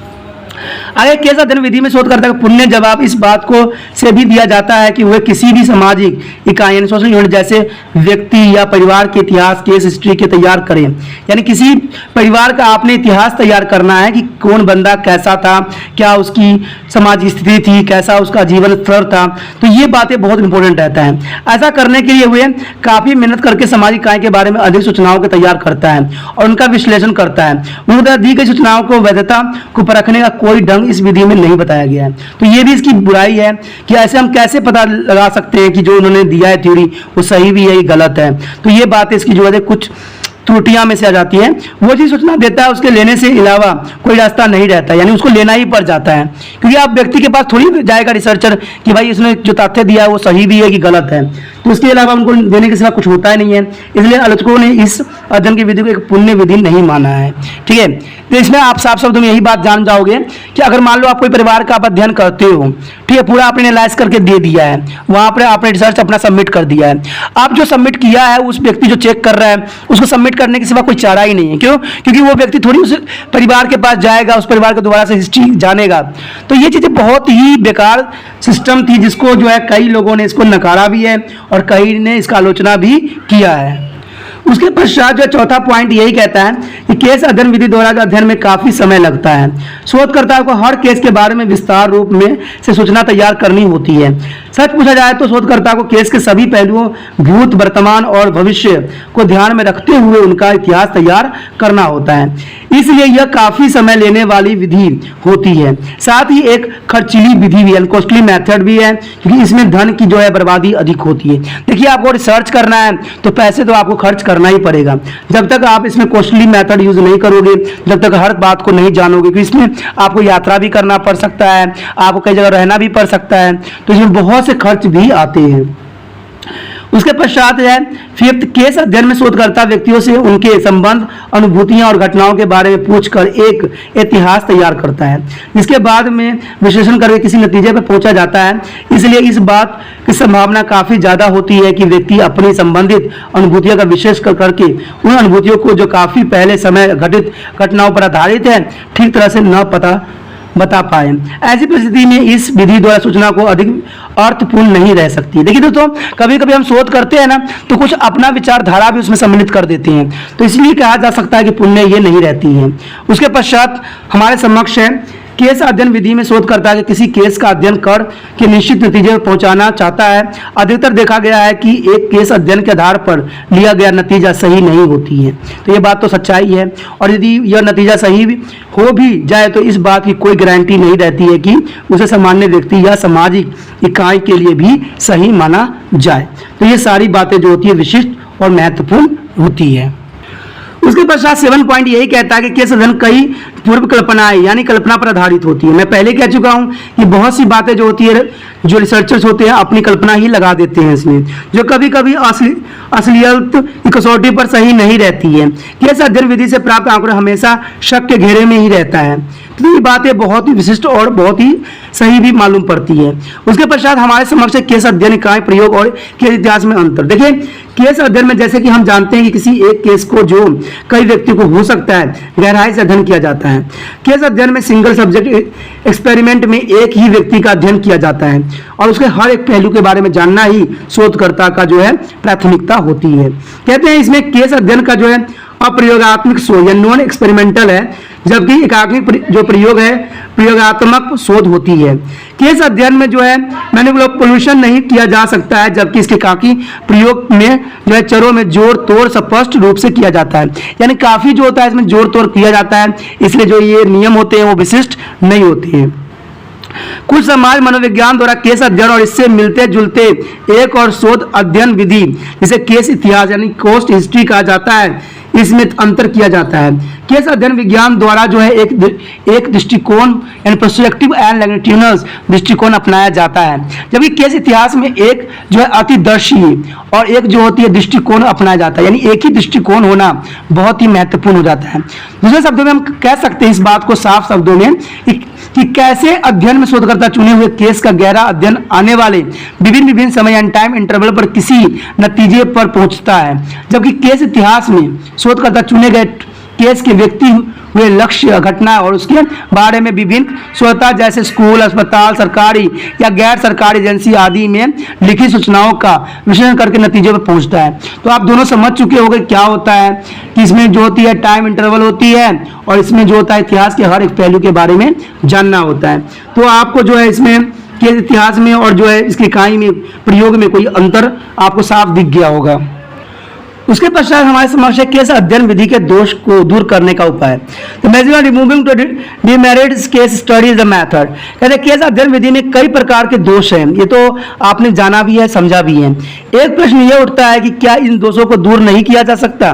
आगे केस अध्ययन विधि में शोधकर्ता का पुण्य जवाब इस बात को से भी दिया जाता है कि वह किसी भी सामाजिक इकाई यानी सोशल यूनिट जैसे व्यक्ति या परिवार के इतिहास केस हिस्ट्री के तैयार करें। यानी किसी परिवार का आपने इतिहास तैयार करना है कि कौन बंदा कैसा था, क्या उसकी सामाजिक स्थिति थी, कैसा उसका जीवन स्तर था। तो ये बातें बहुत इंपॉर्टेंट रहता है। ऐसा करने के लिए वे काफी मेहनत करके सामाजिक इकाई के बारे में अधिक सूचनाओं को तैयार करता है और उनका विश्लेषण करता है। उनके दी गई सूचनाओं को वैधता को परखने का कोई ढंग इस विधि में नहीं बताया गया है। तो ये भी इसकी बुराई है कि ऐसे हम कैसे पता लगा सकते हैं कि जो उन्होंने दिया है थ्योरी वो सही भी है या गलत है। तो ये बात इसकी जो है कुछ त्रुटियां में से आ जाती है। वो चीज सूचना देता है उसके लेने से अलावा कोई रास्ता नहीं रहता, यानी उसको लेना ही पड़ जाता है, क्योंकि आप व्यक्ति के पास थोड़ी जाएगा रिसर्चर कि भाई इसने जो तथ्य दिया है वो सही भी है कि गलत है। तो उसके अलावा उनको देने के सिवा कुछ होता ही नहीं है। इसलिए आलोचकों ने इस अध्ययन की विधि को एक पुण्य विधि नहीं माना है। ठीक है, तो इसमें आप साफ शब्दों में यही बात जान जाओगे कि अगर मान लो आप कोई परिवार का आप अध्ययन करते हो, ठीक है, पूरा आपने एनालाइज करके दे दिया है, वहां पर आपने रिसर्च अपना सबमिट कर दिया है। आप जो सबमिट किया है उस व्यक्ति जो चेक कर रहा है उसको सबमिट करने के सिवा कोई चारा ही नहीं है। क्यों? क्योंकि वो व्यक्ति थोड़ी उस परिवार के पास जाएगा, उस परिवार को दोबारा से हिस्ट्री जानेगा। तो ये चीजें बहुत ही बेकार सिस्टम थी जिसको जो है कई लोगों ने इसको नकारा भी है और कई ने इसका आलोचना भी किया है। उसके पश्चात जो चौथा पॉइंट यही कहता है कि केस अध्ययन विधि द्वारा अध्ययन में काफी समय लगता है। शोधकर्ता को हर केस के बारे में विस्तार रूप में से सूचना तैयार करनी होती है। सच पूछा जाए तो शोधकर्ता को केस के सभी पहलुओं भूत, वर्तमान और भविष्य को ध्यान में रखते हुए उनका इतिहास तैयार करना होता है, इसलिए यह काफी समय लेने वाली विधि होती है। साथ ही एक खर्चीली विधि भी है, कॉस्टली मेथड भी है, क्योंकि इसमें धन की जो है बर्बादी अधिक होती है। देखिए, आपको रिसर्च करना है तो पैसे तो आपको खर्च करना ही पड़ेगा। जब तक आप इसमें कॉस्टली मेथड यूज नहीं करोगे, जब तक हर बात को नहीं जानोगे, क्योंकि इसमें आपको यात्रा भी करना पड़ सकता है, आपको कई जगह रहना भी पड़ सकता है, तो इसमें बहुत से खर्च भी आते हैं। उसके पश्चात है फिफ्थ, केस अध्ययन में शोधकर्ता व्यक्तियों से उनके संबंध, अनुभूतियां और घटनाओं के बारे में पूछकर एक इतिहास तैयार करता है, जिसके बाद में विश्लेषण करके किसी नतीजे पर पहुंचा जाता है। इसलिए इस बात की संभावना काफी ज्यादा होती है कि व्यक्ति अपनी संबंधित अनुभूतियों का विशेष करके उन अनुभूतियों को जो काफी पहले समय घटित घटनाओं पर आधारित है ठीक तरह से न बता पाए। ऐसी परिस्थिति में इस विधि द्वारा सूचना को अधिक अर्थपूर्ण नहीं रह सकती। देखिए दोस्तों, कभी कभी हम शोध करते हैं ना तो कुछ अपना विचारधारा भी उसमें सम्मिलित कर देते हैं, तो इसलिए कहा जा सकता है कि पुण्य ये नहीं रहती है। उसके पश्चात हमारे समक्ष है केस अध्ययन विधि में शोधकर्ता के किसी केस का अध्ययन कर के निश्चित नतीजे पर पहुंचाना चाहता है। अधिकतर देखा गया है कि एक केस अध्ययन के आधार पर लिया गया नतीजा सही नहीं होती है। तो ये बात तो सच्चाई है, और यदि यह नतीजा सही हो भी जाए तो इस बात की कोई गारंटी नहीं रहती है कि उसे सामान्य व्यक्ति या सामाजिक इकाई के लिए भी सही माना जाए। तो ये सारी बातें जो होती है विशिष्ट और महत्वपूर्ण होती है। उसके पश्चात 7 पॉइंट यही कहता है कि केस अध्ययन कई पूर्व कल्पनाएं यानी कल्पना पर आधारित होती है। मैं पहले कह चुका हूं कि बहुत सी बातें जो होती है, जो रिसर्चर्स होते हैं अपनी कल्पना ही लगा देते हैं इसमें, जो कभी कभी असलियत की कसौटी पर सही नहीं रहती है। केस अध्ययन विधि से प्राप्त आंकड़े हमेशा शक के घेरे में ही रहता है। तो ये बातें बहुत ही विशिष्ट और बहुत ही सही भी मालूम पड़ती है। उसके पश्चात हमारे समक्ष केस अध्ययन इकाई प्रयोग और केस इतिहास में अंतर। देखिए केस अध्ययन में जैसे कि हम जानते हैं कि किसी एक केस को जो कई व्यक्ति को हो सकता है गहराई से अध्ययन किया जाता है। केस अध्ययन में सिंगल सब्जेक्ट एक्सपेरिमेंट में एक ही व्यक्ति का अध्ययन किया जाता है और उसके हर एक पहलू के बारे में जानना ही शोधकर्ता का जो है प्राथमिकता होती है। कहते हैं इसमें केस अध्ययन का जो है अप्रयोगात्मक शोध या नॉन एक्सपेरिमेंटल है, जबकि एकात्मक जो प्रयोग है प्रयोगात्मक शोध होती है। केस अध्ययन में जो है मैनिपुलेशन नहीं किया जा सकता है, जबकि इसके काफी प्रयोग में जो है चरों में जोड़ तोड़ स्पष्ट रूप से किया जाता है। यानी काफी जो होता है इसमें जोड़ तोड़ किया जाता है, इसलिए जो ये नियम होते हैं वो विशिष्ट नहीं होते हैं। कुछ समाज मनोविज्ञान द्वारा केस अध्ययन और इससे मिलते जुलते एक और शोध अध्ययन विधि जिसे केस इतिहास यानी कोस्ट हिस्ट्री कहा जाता है, इसमें अंतर किया जाता है। केस अध्ययन विज्ञान द्वारा जो है एक दृष्टिकोण यानी पर्सपेक्टिव एंड लॉन्गिट्यूडिनल दृष्टिकोण अपनाया जाता है, जबकि केस इतिहास में एक जो है अतिदर्शी और एक जो होती है दृष्टिकोण अपनाया जाता है। यानी एक ही दृष्टिकोण होना बहुत ही महत्वपूर्ण हो जाता है। दूसरे शब्दों में हम कह सकते हैं इस बात को साफ शब्दों में कि कैसे अध्ययन में शोधकर्ता चुने हुए केस का गहरा अध्ययन आने वाले विभिन्न समय एंड टाइम इंटरवल पर किसी नतीजे पर पहुंचता है, जबकि केस इतिहास में शोधकर्ता चुने गए केस के व्यक्ति हुए लक्ष्य घटना और उसके बारे में विभिन्न स्रोता जैसे स्कूल, अस्पताल, सरकारी या गैर सरकारी एजेंसी आदि में लिखी सूचनाओं का विश्लेषण करके नतीजे पर पहुंचता है। तो आप दोनों समझ चुके होंगे क्या होता है कि इसमें जो होती है टाइम इंटरवल होती है और इसमें जो होता है इतिहास के हर एक पहलू के बारे में जानना होता है। तो आपको जो है इसमें के इतिहास में और जो है इसकी इकाई में प्रयोग में कोई अंतर आपको साफ दिख गया होगा। उसके पश्चात हमारे समक्ष केस अध्ययन विधि के दोष को दूर करने का उपाय। तो major removing to demerit case study is the method. कहते हैं केस अध्ययन विधि में कई प्रकार के दोष हैं, ये तो आपने जाना भी है समझा भी है। एक प्रश्न यह उठता है कि क्या इन दोषों को दूर नहीं किया जा सकता।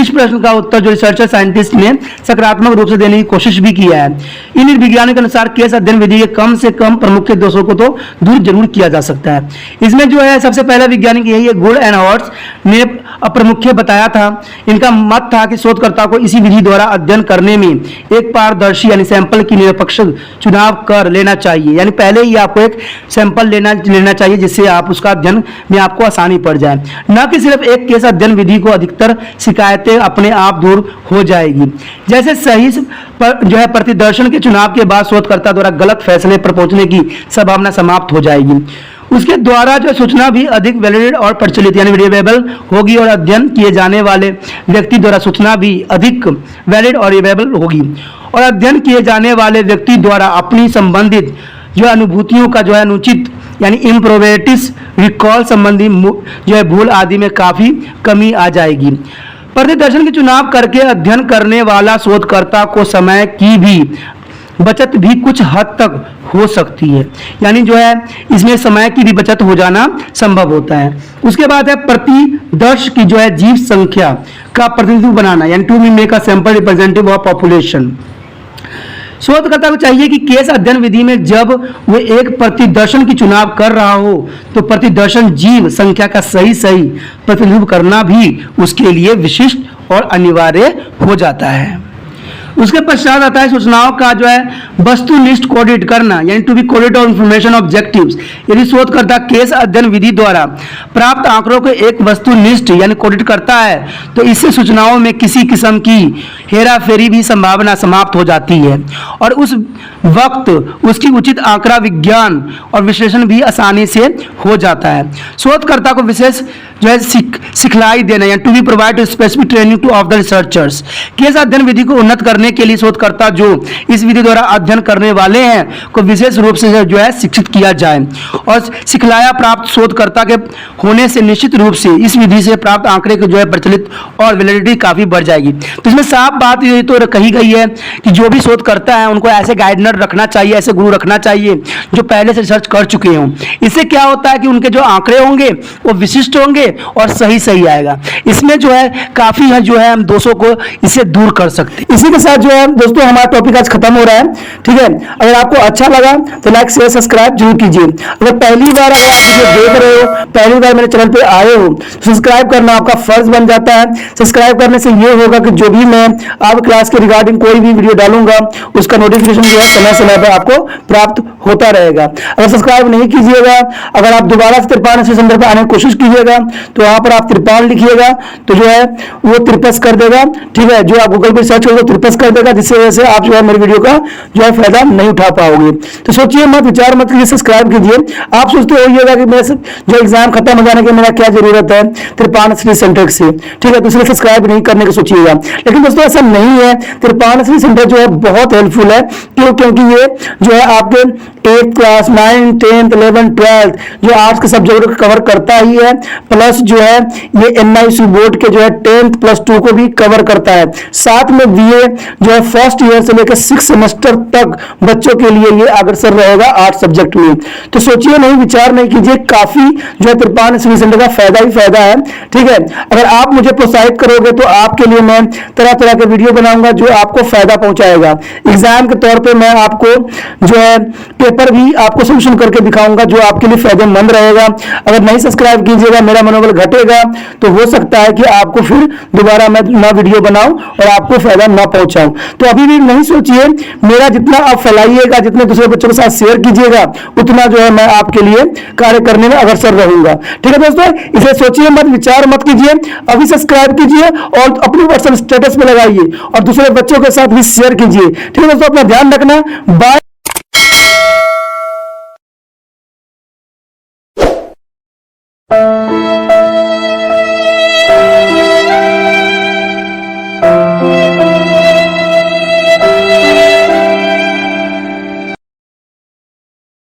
इस प्रश्न का उत्तर जो रिसर्चर साइंटिस्ट ने सकारात्मक रूप से देने की कोशिश भी किया है। इन विज्ञानियों के अनुसार केस अध्ययन विधि के कम से कम प्रमुख दोषों को तो दूर जरूर किया जा सकता है। इसमें जो है सबसे पहला वैज्ञानिक यही है गुड एंड हॉर्स ने मुख्य बताया था। इनका मत था कि शोधकर्ता को इसी विधि द्वारा अध्ययन करने में एक पारदर्शी यानी सैंपल की निरपेक्ष चुनाव कर लेना चाहिए। यानी पहले ही आपको एक सैंपल लेना चाहिए जिससे आप उसका अध्ययन में आपको आसानी पड़ जाए, न कि सिर्फ एक केस अध्ययन विधि को अधिकतर शिकायतें अपने आप दूर हो जाएगी। जैसे सही जो है प्रतिदर्शन के चुनाव के बाद शोधकर्ता द्वारा गलत फैसले पर पहुंचने की संभावना समाप्त हो जाएगी। उसके द्वारा जो सूचना भी अधिक वैलिड और प्रचलित यानी रिलायबल होगी और अध्ययन किए जाने वाले व्यक्ति द्वारा सूचना भी अधिक वैलिड और रिलायबल होगी और अध्ययन किए जाने वाले व्यक्ति द्वारा अपनी संबंधित जो अनुभूतियों का जो है अनुचित यानी इम्प्रोवेटिस रिकॉल संबंधी जो है भूल आदि में काफी कमी आ जाएगी। प्रतिदर्शन के चुनाव करके अध्ययन करने वाला शोधकर्ता को समय की भी बचत भी कुछ हद तक हो सकती है। यानी जो है इसमें समय की भी बचत हो जाना संभव होता है। उसके बाद है प्रतिदर्श की जो है जीव संख्या का प्रतिनिधित्व बनाना यानी to make a sample representative of population. शोधकर्ता को चाहिए कि केस अध्ययन विधि में जब वो एक प्रतिदर्शन की चुनाव कर रहा हो तो प्रतिदर्शन जीव संख्या का सही प्रतिनिधित्व करना भी उसके लिए विशिष्ट और अनिवार्य हो जाता है। उसके पश्चात आता है सूचनाओं का जो है वस्तुनिष्ठ कोडिट करना यानी to be coded of information objectives. यदि शोधकर्ता केस अध्ययन विधि द्वारा प्राप्त आंकड़ों को एक वस्तुनिष्ठ यानी कोडिट करता है तो इससे सूचनाओं में किसी किस्म की हेराफेरी भी संभावना समाप्त हो जाती है और उस वक्त उसकी उचित आंकड़ा विज्ञान और विश्लेषण भी आसानी से हो जाता है। शोधकर्ता को विशेष जो है सिखलाई देना या to be provide specific training to of the researchers. Case अध्ययन विधि को उन्नत करने के लिए शोधकर्ता जो इस विधि द्वारा अध्ययन करने वाले हैं को विशेष रूप से जो है शिक्षित किया जाए और सिखलाया प्राप्त शोधकर्ता के होने से निश्चित रूप से इस विधि से प्राप्त आंकड़े की जो है प्रचलित और वैलिडिटी काफी बढ़ जाएगी। तो इसमें साफ बात ये तो कही गई है कि जो भी शोध करता है उनको ऐसे गाइडनर रखना चाहिए, ऐसे गुरु रखना चाहिए जो पहले से रिसर्च कर चुके हों। इससे क्या होता है कि उनके जो आंकड़े होंगे वो विशिष्ट होंगे और सही आएगा। इसमें जो है काफी है जो है हम दोषों को इससे दूर कर सकते हैं। इसी के साथ साथ जो है दोस्तों हमारा टॉपिक आज खत्म हो रहा है, ठीक है। अगर आपको अच्छा लगा तो लाइक शेयर सब्सक्राइब जरूर कीजिए। अगर पहली बार अगर आप वीडियो देख रहे हो, पहली बार मेरे चैनल पे आए हो, तो सब्सक्राइब करना आपका फर्ज बन जाता है। सब्सक्राइब करने से ये होगा कि जो भी मैं आप क्लास के रिगार्डिंग कोई भी वीडियो डालूंगा उसका नोटिफिकेशन जो है समय समय पर आपको प्राप्त होता रहेगा। अगर सब्सक्राइब नहीं कीजिएगा, अगर आप दोबारा से त्रिपान सेंटर पर आने की कोशिश कीजिएगा तो वहां पर आप त्रिपान लिखिएगा तो जो है वो त्रिपस कर देगा, ठीक है। जो आप गूगल पे सर्च करोगे त्रिपस कर देगा, जिससे वजह से आप जो है मेरी वीडियो का जो है फायदा नहीं उठा पाओगे। तो सोचिए मत, विचार मत कीजिए, सब्सक्राइब कीजिए। आप सोचते होइएगा कि मेरे जो एग्जाम खत्म हो जाने के मेरा क्या जरूरत है त्रिपान सेंटर से, ठीक है, तो इसलिए सब्सक्राइब नहीं करने की सोचिएगा। लेकिन दोस्तों ऐसा नहीं है, त्रिपान सेंटर जो है बहुत हेल्पफुल है। क्यों? क्योंकि ये जो है आपके 8th class 9th 10th 11th 12th जो आर्ट्स के सब्जेक्ट को कवर करता ही है, प्लस जो है ये NIC बोर्ड के जो है 10th प्लस 2 को भी कवर करता है। साथ में BA जो है फर्स्ट ईयर से लेकर 6 सेमेस्टर तक बच्चों के लिए ये अग्रसर रहेगा आर्ट्स सब्जेक्ट में। तो सोचिए नहीं, विचार नहीं कीजिए, काफी जो है त्रिपान सेंटर का फायदा ही फायदा है, ठीक है। अगर आप मुझे प्रोत्साहित करोगे तो आपके लिए मैं तरह तरह के वीडियो बनाऊंगा जो आपको फायदा पहुंचाएगा। एग्जाम के तौर पे मैं आपको जो है पेपर भी आपको सोल्यूशन करके दिखाऊंगा जो आपके लिए फायदेमंद रहेगा। अगर नहीं सब्सक्राइब कीजिएगा, मेरा मनोबल घटेगा, तो हो सकता है कि आपको फिर दोबारा मैं नया वीडियो बनाऊं और आपको फायदा ना पहुंचाऊं। तो अभी भी नहीं सोचिए, मेरा जितना आप फैलाइएगा, जितने दूसरे बच्चों के साथ शेयर कीजिएगा, उतना जो है मैं आपके लिए कार्य करने में अग्रसर रहूंगा, ठीक है दोस्तों। इसे सोचिए मत, विचार मत कीजिए, अभी सब्सक्राइब कीजिए और अपनी व्हाट्सएप स्टेटस पे लगाइए और दूसरे बच्चों के साथ भी शेयर कीजिए, ठीक है दोस्तों। अपना ध्यान रखना, बाय।